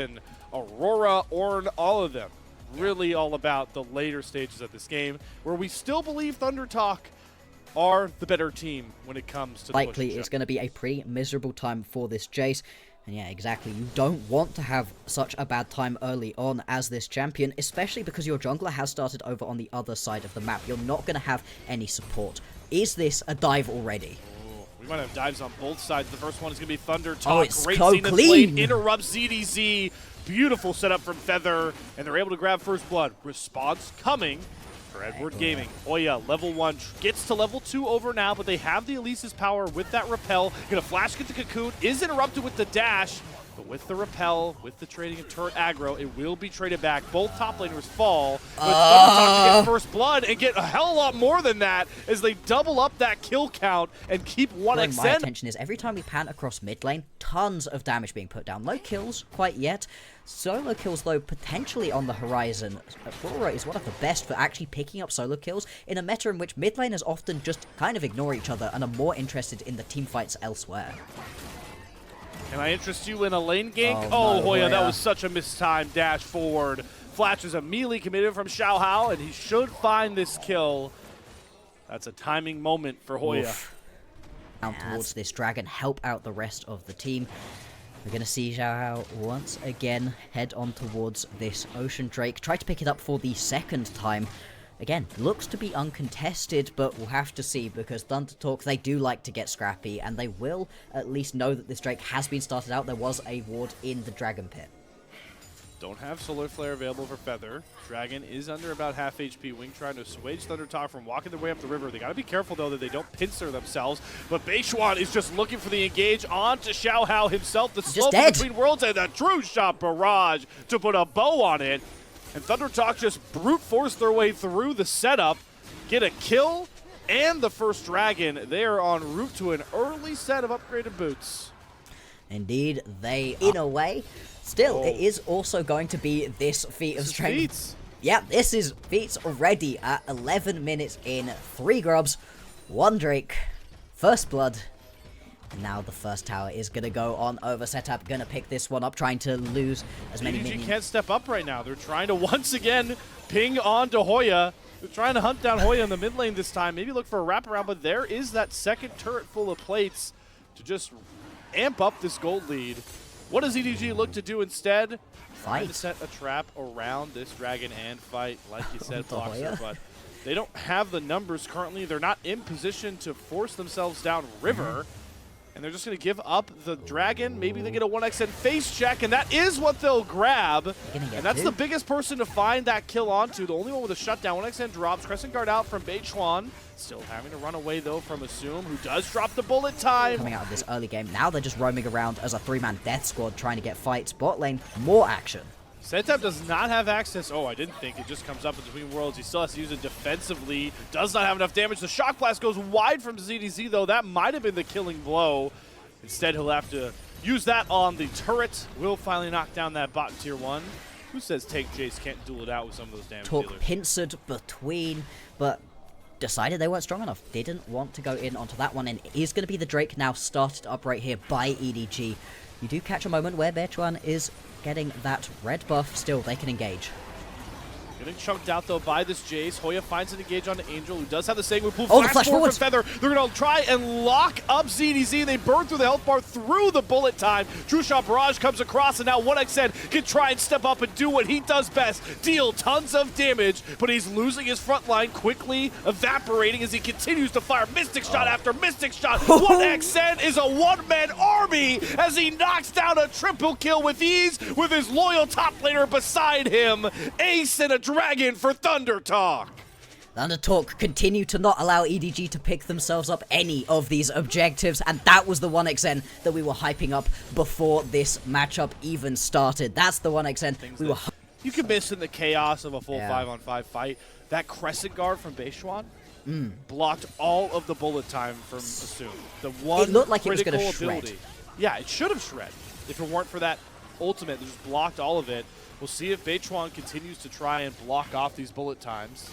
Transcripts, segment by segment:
and Aurora, Ornn, all of them. Really all about the later stages of this game, where we still believe ThunderTalk are the better team when it comes to likely it's going to be a pretty miserable time for this Jace. And yeah, exactly, you don't want to have such a bad time early on as this champion, especially because your jungler has started over on the other side of the map. You're not going to have any support. Is this a dive already? We might have dives on both sides. The first one is going to be ThunderTalk. Oh, it's great so Zenith clean. Blade interrupts ZDZ. Beautiful setup from Feather, and they're able to grab first blood. Response coming for Edward Gaming. Hoya, level 1, gets to level 2 over now, but they have the Elise's power with that repel. Gonna flash get the cocoon, is interrupted with the dash, but with the repel, with the trading of turret aggro, it will be traded back. Both top laners fall, but ThunderTalk to get first blood and get a hell of a lot more than that as they double up that kill count and keep 1xN. My attention is every time we pan across mid lane, tons of damage being put down. No kills quite yet. Solo kills, though, potentially on the horizon. Aurora is one of the best for actually picking up solo kills in a meta in which mid laners often just kind of ignore each other and are more interested in the team fights elsewhere. Can I interest you in a lane gank? Oh, no, Hoya, that was such a mistimed dash forward. Flash is immediately committed from Xiao Hao, and he should find this kill. That's a timing moment for Hoya. Oof. Down towards this dragon, help out the rest of the team. We're going to see Xiao Hao once again head on towards this Ocean Drake. Try to pick it up for the second time. Again, looks to be uncontested, but we'll have to see because ThunderTalk, they do like to get scrappy, and they will at least know that this Drake has been started out. There was a ward in the Dragon Pit. Don't have Solar Flare available for Feather. Dragon is under about half HP. Wing trying to assuage ThunderTalk from walking their way up the river. They got to be careful, though, that they don't pincer themselves. But Beishwan is just looking for the engage onto Xiao Hao himself. The slope between worlds and a true shot barrage to put a bow on it. And ThunderTalk just brute force their way through the setup, get a kill, and the first dragon. They are en route to an early set of upgraded boots. Indeed, they in a way. Still, it is also going to be this feat of strength. Yeah, this is feats already at 11 minutes in. 3 grubs, 1 Drake, first blood. And now the first tower is going to go on over setup. Going to pick this one up, trying to lose as many minions. EDG can't step up right now. They're trying to once again ping on to Hoya. They're trying to hunt down Hoya in the mid lane this time. Maybe look for a wraparound, but there is that second turret full of plates to just amp up this gold lead. What does EDG look to do instead? Trying to set a trap around this dragon and fight, like you said, Bloxer, but they don't have the numbers currently. They're not in position to force themselves down river. And they're just going to give up the dragon. Maybe they get a 1xN face check, and that is what they'll grab. And that's the biggest person to find that kill onto. The only one with a shutdown. 1xN drops. Crescent Guard out from Beishwan. Still having to run away, though, from Assume, who does drop the bullet time. Coming out of this early game. Now they're just roaming around as a 3-man death squad trying to get fights. Bot lane, more action. Sentap does not have access. Oh, I didn't think. It just comes up in between worlds. He still has to use it defensively. Does not have enough damage. The Shock Blast goes wide from ZDZ, though. That might have been the killing blow. Instead, he'll have to use that on the turret. Will finally knock down that bot in tier 1. Who says Tank Jace can't duel it out with some of those damage dealers? Pincered between, but decided they weren't strong enough. Didn't want to go in onto that one, and it is going to be the Drake now started up right here by EDG. You do catch a moment where Beishwan is getting that red buff. Still, they can engage. Getting chunked out, though, by this Jace. Hoya finds an engage on Angel, who does have the same move. Flash forward from Feather. They're going to try and lock up ZDZ. They burn through the health bar through the bullet time. True Shot Barrage comes across, and now 1xN can try and step up and do what he does best. Deal tons of damage, but he's losing his front line, quickly evaporating as he continues to fire Mystic Shot after Mystic Shot. 1xN is a one-man army as he knocks down a triple kill with ease with his loyal top laner beside him. Ace and a dragon for ThunderTalk. ThunderTalk continue to not allow EDG to pick themselves up any of these objectives, and that was the 1xN that we were hyping up before this matchup even started. That's the 1xN we were. You can miss in the chaos of a full 5-on-5 fight. That Crescent Guard from Beishwan blocked all of the bullet time from Assume. The one it looked like it was critical going to shred. ability. Yeah, it should have shred. If it weren't for that ultimate that just blocked all of it. We'll see if Beishwan continues to try and block off these bullet times.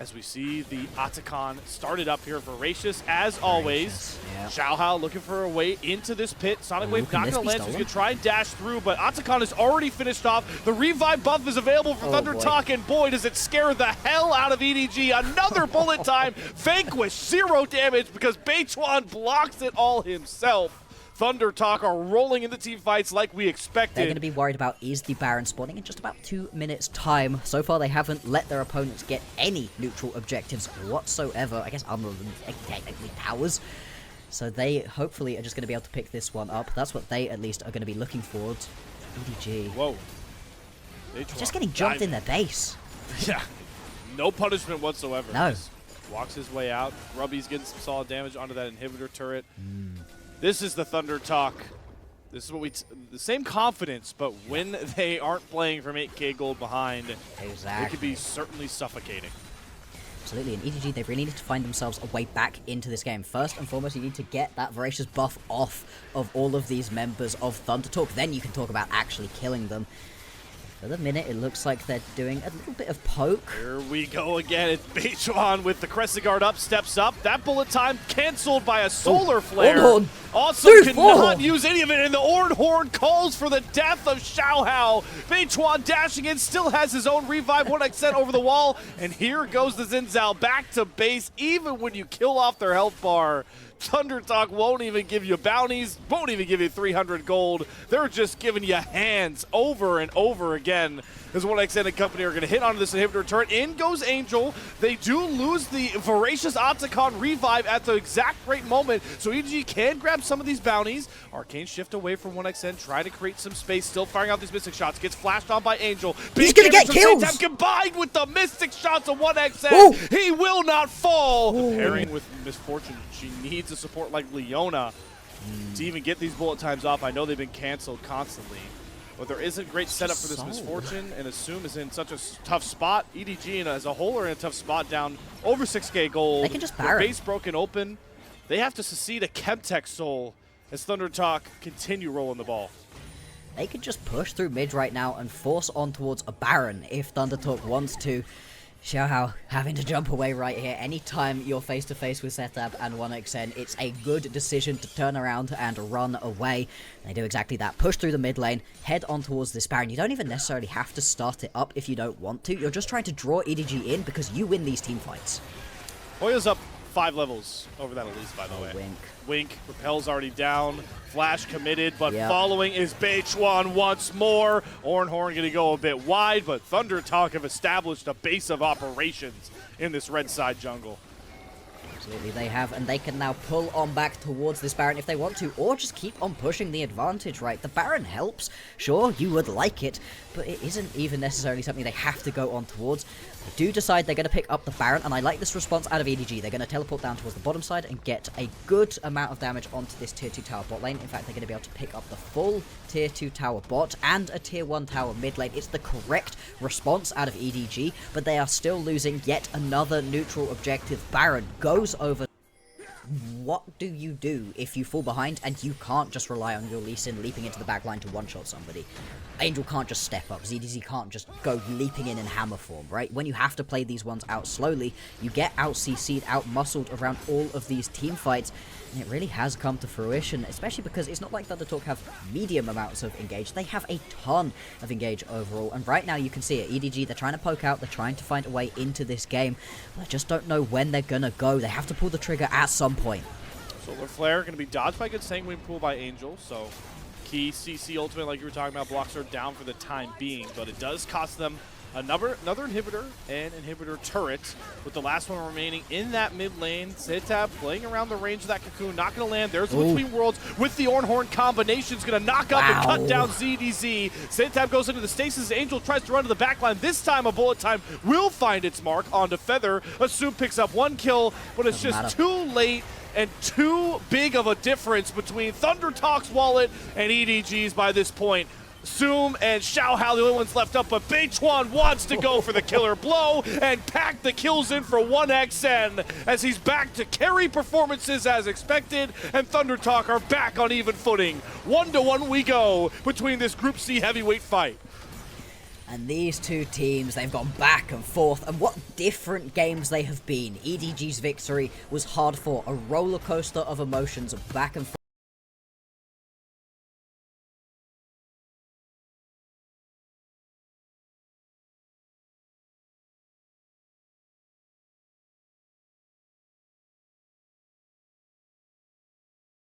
as we see the Atacon started up here. Voracious, as always. Yeah. Xiaohao looking for a way into this pit. Sonic Wave not going to land, so he's going to stolen? try and dash through, but Atacon is already finished off. The revive buff is available for ThunderTalk, and boy, does it scare the hell out of EDG. Another bullet time. Vanquish, 0 damage because Beichuan blocks it all himself. ThunderTalk are rolling into team fights like we expected. They're going to be worried about is the Baron spawning in just about 2 minutes time. So far they haven't let their opponents get any neutral objectives whatsoever, I guess other than technically towers. So they hopefully are just going to be able to pick this one up. That's what they at least are going to be looking for. EDG. Whoa. They're just getting jumped in their base. Yeah. No punishment whatsoever. No. Just walks his way out. Grubby's getting some solid damage onto that inhibitor turret. This is the ThunderTalk. This is what the same confidence, but when they aren't playing from 8k gold behind, Exactly. it could be certainly suffocating. Absolutely, and EDG, they really need to find themselves a way back into this game. First and foremost, you need to get that Voracious buff off of all of these members of ThunderTalk. Then you can talk about actually killing them. For the minute, it looks like they're doing a little bit of poke. Here we go again. It's Beichuan with the Crescent Guard up, steps up. That bullet time canceled by a solar flare. Ornhorn. Also Dude, cannot use any of it, and the Ornhorn calls for the death of Xiaohao. Beichuan dashing in, still has his own revive, 1x over the wall, and here goes the Xin Zhao back to base. Even when you kill off their health bar, ThunderTalk won't even give you bounties, won't even give you 300 gold. They're just giving you hands over and over again. As 1x and company are going to hit onto this inhibitor turret. In goes Angel. They do lose the Voracious Atacon revive at the exact right moment, so EDG can grab some of these bounties. Arcane shift away from 1xN, try to create some space, still firing out these Mystic shots. Gets flashed on by Angel. He's going to get kills! Combined with the Mystic shots of 1xN, Ooh. he will not fall. Ooh. Pairing with Misfortune, she needs a support like Leona to even get these bullet times off. I know they've been canceled constantly, but there isn't great setup for this Misfortune, and Assume is in such a tough spot. EDG as a whole are in a tough spot, down over 6k gold. They can just Their Baron. base broken open. They have to succeed a Chemtech Soul as ThunderTalk continue rolling the ball. They could just push through mid right now and force on towards a Baron if ThunderTalk wants to. Xiaohao having to jump away right here. Anytime you're face to face with Setab and 1xN, it's a good decision to turn around and run away. They do exactly that. Push through the mid lane, head on towards this Baron. You don't even necessarily have to start it up if you don't want to. You're just trying to draw EDG in because you win these team fights. Hoya's up 5 levels over that Elise, by the way. Wink. Wink, Repel's already down. Flash committed, but Yep. following is Beichuan once more. Ornhorn going to go a bit wide, but ThunderTalk have established a base of operations in this red side jungle. Absolutely, they have, and they can now pull on back towards this Baron if they want to, or just keep on pushing the advantage, right? The Baron helps, sure, you would like it, but it isn't even necessarily something they have to go on towards. They do decide they're going to pick up the Baron, and I like this response out of EDG. They're going to teleport down towards the bottom side and get a good amount of damage onto this tier 2 tower bot lane. In fact, they're going to be able to pick up the full tier 2 tower bot and a tier 1 tower mid lane. It's the correct response out of EDG, but they are still losing yet another neutral objective. Baron goes over. What do you do if you fall behind and you can't just rely on your Lee Sin leaping into the backline to one-shot somebody? Angel can't just step up. ZDZ can't just go leaping in hammer form, right? When you have to play these ones out slowly, you get out-CC'd, out-muscled around all of these team fights, and it really has come to fruition, especially because it's not like ThunderTalk have medium amounts of engage. They have a ton of engage overall, and right now you can see it. EDG, they're trying to poke out, they're trying to find a way into this game, but I just don't know when they're gonna go. They have to pull the trigger at some point. Solar Flare going to be dodged by a good Sanguine Pool by Angel, so key CC ultimate, like you were talking about, blocks are down for the time being, but it does cost them another inhibitor and inhibitor turret, with the last one remaining in that mid lane. Setab playing around the range of that cocoon, not going to land. There's the Between Worlds with the Ornhorn combination. Is going to knock up and cut down ZDZ. Setab goes into the stasis. Angel tries to run to the backline. This time a bullet time will find its mark onto Feather. Assume picks up 1 kill, but it's just too late and too big of a difference between ThunderTalk's wallet and EDG's by this point. Zoom and Xiaohao, the only ones left up, but Beichuan wants to go for the killer blow and pack the kills in for 1xN as he's back to carry performances as expected, and ThunderTalk are back on even footing. 1-1 we go between this Group C heavyweight fight. And these two teams, they've gone back and forth, and what different games they have been. EDG's victory was hard fought, a roller coaster of emotions back and forth.